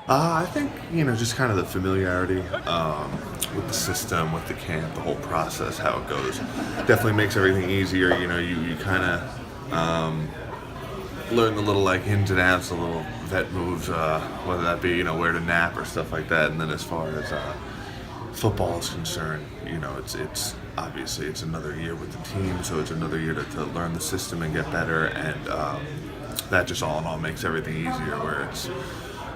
I think, just kind of the familiarity with the system, with the camp, the whole process, how it goes, definitely makes everything easier. You kind of learn the little like ins and outs, the little vet moves, whether that be where to nap or stuff like that. And then as far as football is concerned, it's obviously it's another year with the team, so it's another year to learn the system and get better, and that just all in all makes everything easier. Where it's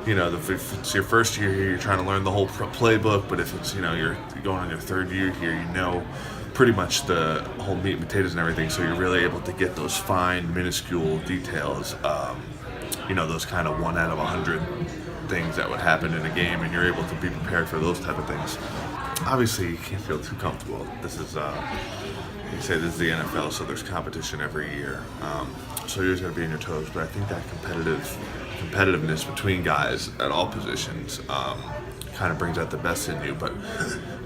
if it's your first year here, you're trying to learn the whole playbook, but if it's you're going on your third year here, pretty much the whole meat and potatoes and everything, so you're really able to get those fine, minuscule details, those kind of 1 out of 100 things that would happen in a game, and you're able to be prepared for those type of things. Obviously, you can't feel too comfortable. This is, you say this is the NFL, so there's competition every year. So you're always going to be on your toes, but I think that competitiveness between guys at all positions kind of brings out the best in you. But,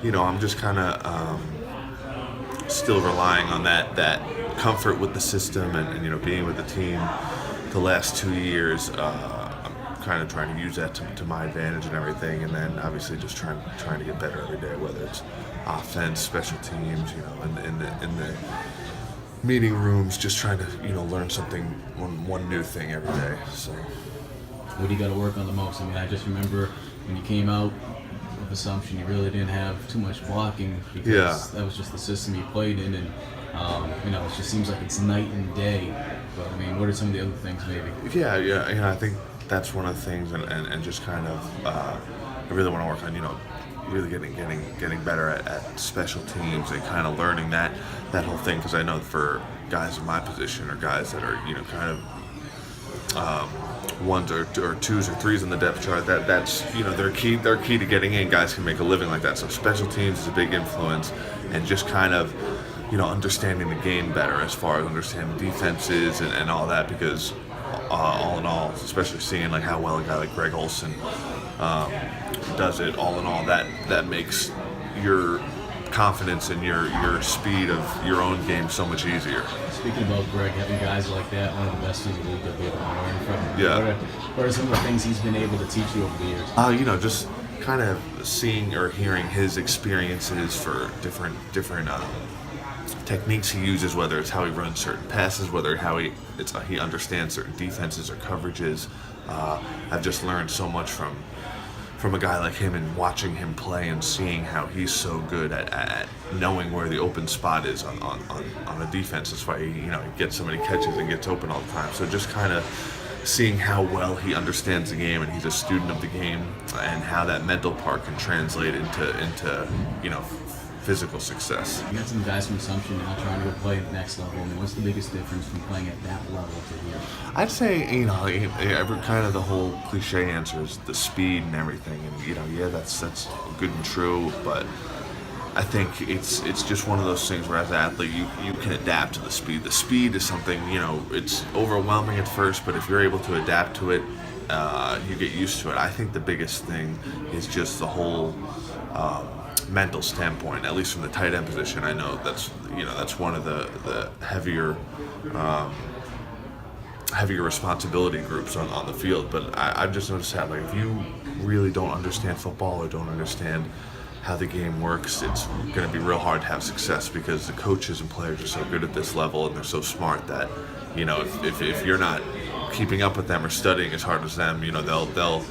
I'm just kind of still relying on that comfort with the system and being with the team the last 2 years. I'm kind of trying to use that to my advantage and everything, and then obviously just trying to get better every day, whether it's offense, special teams, in the meeting rooms, just trying to learn something, one new thing every day. So What do you got to work on the most? I mean, I just remember when you came out of Assumption, you really didn't have too much blocking because that was just the system you played in, and it just seems like it's night and day. But I mean, what are some of the other things maybe? Yeah. I think that's one of the things, and just kind of I really want to work on really getting better at special teams and kind of learning that whole thing, because I know for guys in my position or guys that are kind of ones or twos or threes in the depth chart, that's they're key to getting in. Guys can make a living like that, so special teams is a big influence, and just kind of understanding the game better as far as understanding defenses and all that, because all in all, especially seeing like how well a guy like Greg Olson does it, all in all, that makes your confidence and your speed of your own game so much easier. Speaking about Greg, having guys like that, one of the best in the league to be able to learn from. Yeah. What are some of the things he's been able to teach you over the years? Just kind of seeing or hearing his experiences for different techniques he uses, whether it's how he runs certain passes, whether he understands certain defenses or coverages. I've just learned so much from a guy like him, and watching him play and seeing how he's so good at knowing where the open spot is on a defense. That's why he gets so many catches and gets open all the time. So just kind of seeing how well he understands the game, and he's a student of the game, and how that mental part can translate into physical success. You got some guys from Assumption now trying to go play at the next level. I mean, what's the biggest difference from playing at that level to here? I'd say, every kind of the whole cliche answer is the speed and everything, and that's good and true, but I think it's just one of those things where as an athlete you can adapt to the speed. The speed is something, it's overwhelming at first, but if you're able to adapt to it, you get used to it. I think the biggest thing is just the whole mental standpoint, at least from the tight end position. I know that's one of the heavier responsibility groups on the field, but I've just noticed that, like, if you really don't understand football or don't understand how the game works, it's going to be real hard to have success, because the coaches and players are so good at this level, and they're so smart that if you're not keeping up with them or studying as hard as them, they'll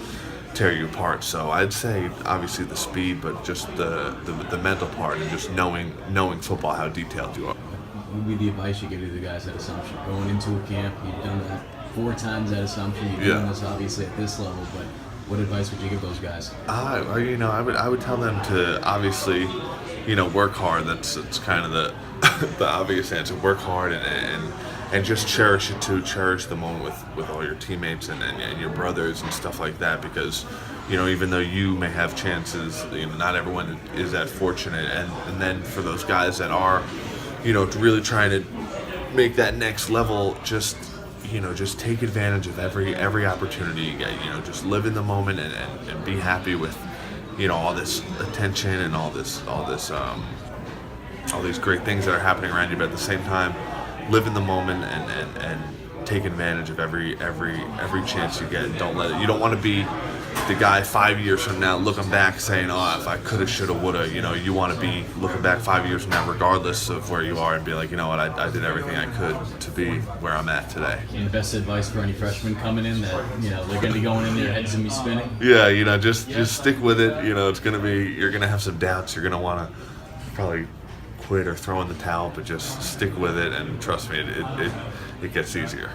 tear you apart. So I'd say obviously the speed, but just the mental part, and just knowing football, how detailed you are. What would be the advice you give to the guys at Assumption? Going into a camp, you've done that 4 times at Assumption, you've done this obviously at this level, but what advice would you give those guys? I would tell them to obviously, work hard. That's kind of the the obvious answer. Work hard and just cherish it too. Cherish the moment with all your teammates and your brothers and stuff like that, because even though you may have chances, not everyone is that fortunate. And then for those guys that are, really trying to make that next level, just take advantage of every opportunity you get. Just live in the moment and be happy with all this attention and all these great things that are happening around you. But at the same time, live in the moment and take advantage of every chance you get. Don't let it. You don't want to be the guy 5 years from now looking back saying, oh, if I coulda, shoulda, woulda, you want to be looking back 5 years from now regardless of where you are and be like, you know what, I did everything I could to be where I'm at today. And the best advice for any freshmen coming in that, they're going to be going in, their heads going to be spinning? Yeah, just stick with it. It's going to be, you're going to have some doubts. You're going to want to probably quit or throw in the towel, but just stick with it and trust me, it gets easier.